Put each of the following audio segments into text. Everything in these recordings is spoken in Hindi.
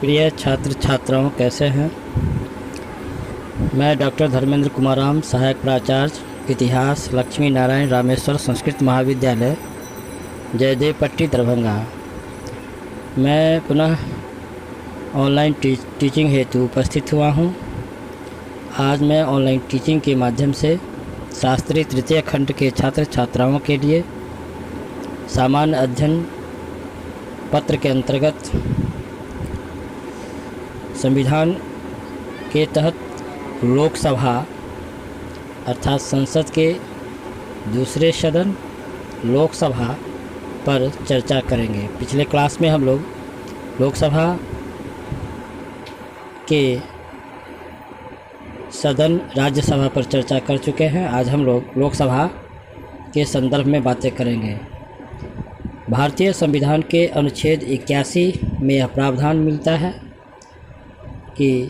प्रिय छात्र छात्राओं, कैसे हैं। मैं डॉक्टर धर्मेंद्र कुमार राम, सहायक प्राचार्य इतिहास, लक्ष्मी नारायण रामेश्वर संस्कृत महाविद्यालय, जयदेव पट्टी, दरभंगा। मैं पुनः ऑनलाइन टीचिंग हेतु उपस्थित हुआ हूं। आज मैं ऑनलाइन टीचिंग के माध्यम से शास्त्री तृतीय खंड के छात्र छात्राओं के लिए सामान्य अध्ययन पत्र के अंतर्गत संविधान के तहत लोकसभा अर्थात संसद के दूसरे सदन लोकसभा पर चर्चा करेंगे। पिछले क्लास में हम लोग लोकसभा के सदन राज्यसभा पर चर्चा कर चुके हैं। आज हम लोग लोकसभा के संदर्भ में बातें करेंगे। भारतीय संविधान के अनुच्छेद 81 में यह प्रावधान मिलता है कि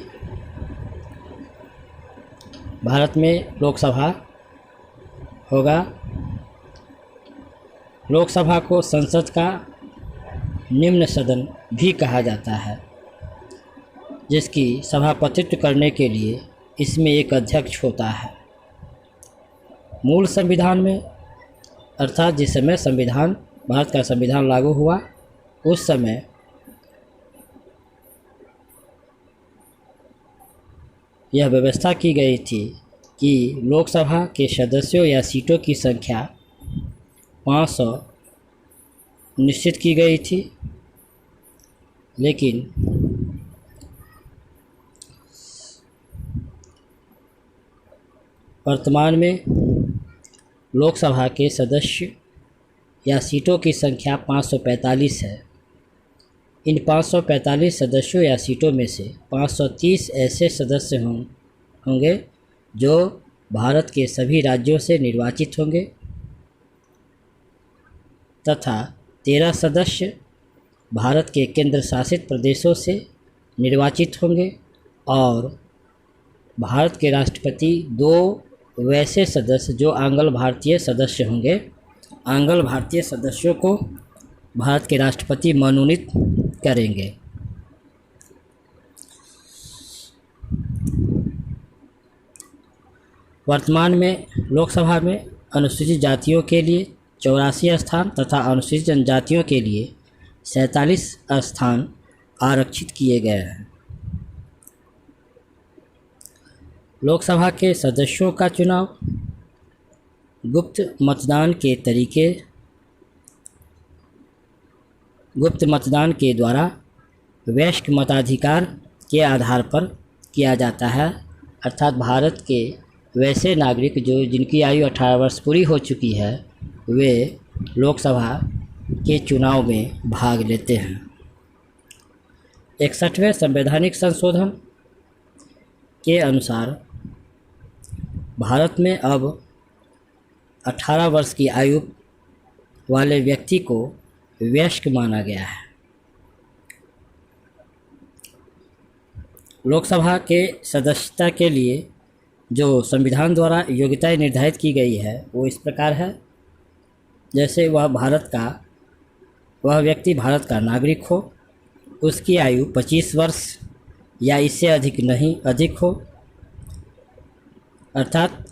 भारत में लोकसभा होगा। लोकसभा को संसद का निम्न सदन भी कहा जाता है, जिसकी सभापतित्व करने के लिए इसमें एक अध्यक्ष होता है। मूल संविधान में अर्थात जिस समय भारत का संविधान लागू हुआ उस समय यह व्यवस्था की गई थी कि लोकसभा के सदस्यों या सीटों की संख्या 500 निश्चित की गई थी, लेकिन वर्तमान में लोकसभा के सदस्य या सीटों की संख्या 545 है। इन 545 सदस्यों या सीटों में से 530 ऐसे सदस्य होंगे जो भारत के सभी राज्यों से निर्वाचित होंगे तथा 13 सदस्य भारत के केंद्र शासित प्रदेशों से निर्वाचित होंगे और भारत के राष्ट्रपति 2 वैसे सदस्य जो आंग्ल भारतीय सदस्य होंगे। आंग्ल भारतीय सदस्यों को भारत के राष्ट्रपति मनोनीत करेंगे। वर्तमान में लोकसभा में अनुसूचित जातियों के लिए 84 स्थान तथा अनुसूचित जनजातियों के लिए 47 स्थान आरक्षित किए गए हैं। लोकसभा के सदस्यों का चुनाव गुप्त मतदान के द्वारा वयस्क मताधिकार के आधार पर किया जाता है, अर्थात भारत के वैसे नागरिक जिनकी आयु 18 वर्ष पूरी हो चुकी है वे लोकसभा के चुनाव में भाग लेते हैं। 61वें संवैधानिक संशोधन के अनुसार भारत में अब 18 वर्ष की आयु वाले व्यक्ति को वयस्क माना गया है। लोकसभा के सदस्यता के लिए जो संविधान द्वारा योग्यताएं निर्धारित की गई है वो इस प्रकार है। जैसे वह व्यक्ति भारत का नागरिक हो, उसकी आयु 25 वर्ष या इससे अधिक हो, अर्थात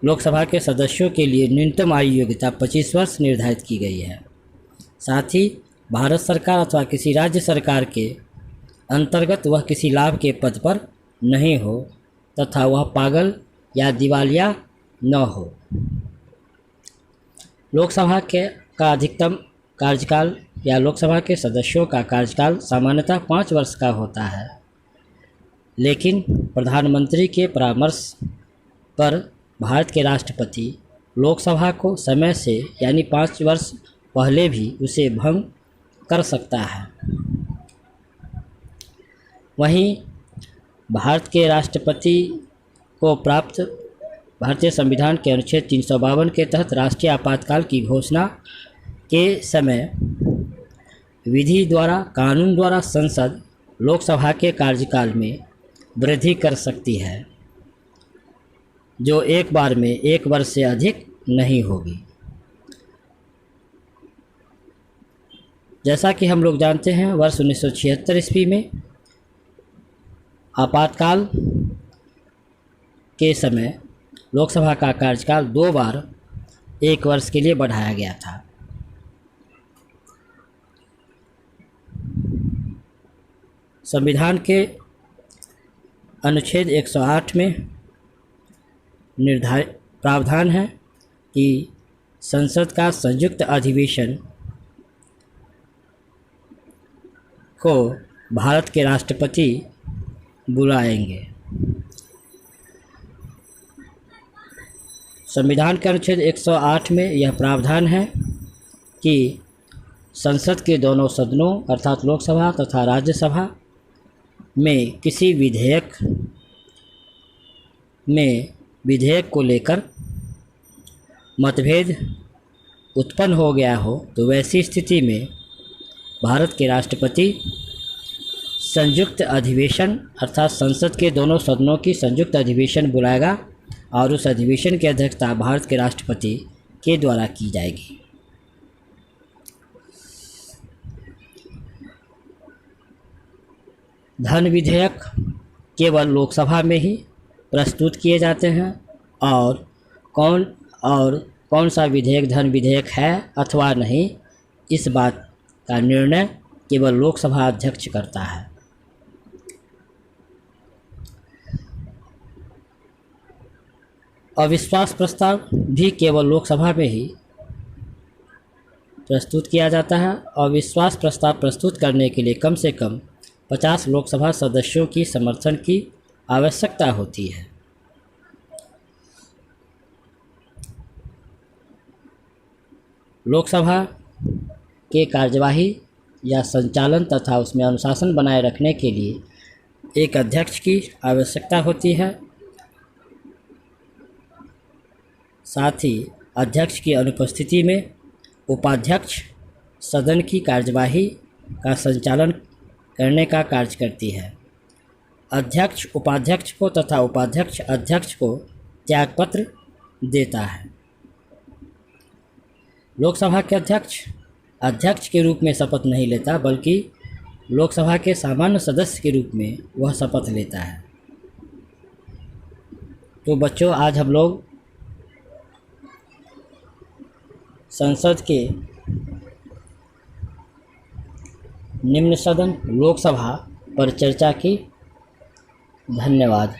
लोकसभा के सदस्यों के लिए न्यूनतम आयु योग्यता 25 वर्ष निर्धारित की गई है। साथ ही भारत सरकार अथवा किसी राज्य सरकार के अंतर्गत वह किसी लाभ के पद पर नहीं हो तथा वह पागल या दिवालिया न हो। लोकसभा का अधिकतम कार्यकाल या लोकसभा के सदस्यों का कार्यकाल सामान्यतः 5 वर्ष का होता है, लेकिन प्रधानमंत्री के परामर्श पर भारत के राष्ट्रपति लोकसभा को समय से यानी 5 वर्ष पहले भी उसे भंग कर सकता है। वहीं भारत के राष्ट्रपति को प्राप्त भारतीय संविधान के अनुच्छेद 352 के तहत राष्ट्रीय आपातकाल की घोषणा के समय विधि द्वारा कानून द्वारा संसद लोकसभा के कार्यकाल में वृद्धि कर सकती है, जो एक बार में 1 वर्ष से अधिक नहीं होगी। जैसा कि हम लोग जानते हैं, वर्ष 1976 ईस्वी में आपातकाल के समय लोकसभा का कार्यकाल 2 बार 1 वर्ष के लिए बढ़ाया गया था। संविधान के अनुच्छेद 108 में निर्धारित प्रावधान है कि संसद का संयुक्त अधिवेशन को भारत के राष्ट्रपति बुलाएंगे। संविधान के अनुच्छेद 108 में यह प्रावधान है कि संसद के दोनों सदनों अर्थात लोकसभा तथा राज्यसभा में किसी विधेयक को लेकर मतभेद उत्पन्न हो गया हो तो वैसी स्थिति में भारत के राष्ट्रपति संयुक्त अधिवेशन अर्थात संसद के दोनों सदनों की संयुक्त अधिवेशन बुलाएगा और उस अधिवेशन की अध्यक्षता भारत के राष्ट्रपति के द्वारा की जाएगी। धन विधेयक केवल लोकसभा में ही प्रस्तुत किए जाते हैं और कौन सा विधेयक धन विधेयक है अथवा नहीं, इस बात का निर्णय केवल लोकसभा अध्यक्ष करता है। अविश्वास प्रस्ताव भी केवल लोकसभा में ही प्रस्तुत किया जाता है। अविश्वास प्रस्ताव प्रस्तुत करने के लिए कम से कम 50 लोकसभा सदस्यों की समर्थन की आवश्यकता होती है। लोकसभा के कार्यवाही या संचालन तथा उसमें अनुशासन बनाए रखने के लिए एक अध्यक्ष की आवश्यकता होती है। साथ ही अध्यक्ष की अनुपस्थिति में उपाध्यक्ष सदन की कार्यवाही का संचालन करने का कार्य करती है। अध्यक्ष उपाध्यक्ष को तथा उपाध्यक्ष अध्यक्ष को त्यागपत्र देता है। लोकसभा के अध्यक्ष के रूप में शपथ नहीं लेता, बल्कि लोकसभा के सामान्य सदस्य के रूप में वह शपथ लेता है। तो बच्चों, आज हम लोग संसद के निम्न सदन लोकसभा पर चर्चा की। धन्यवाद।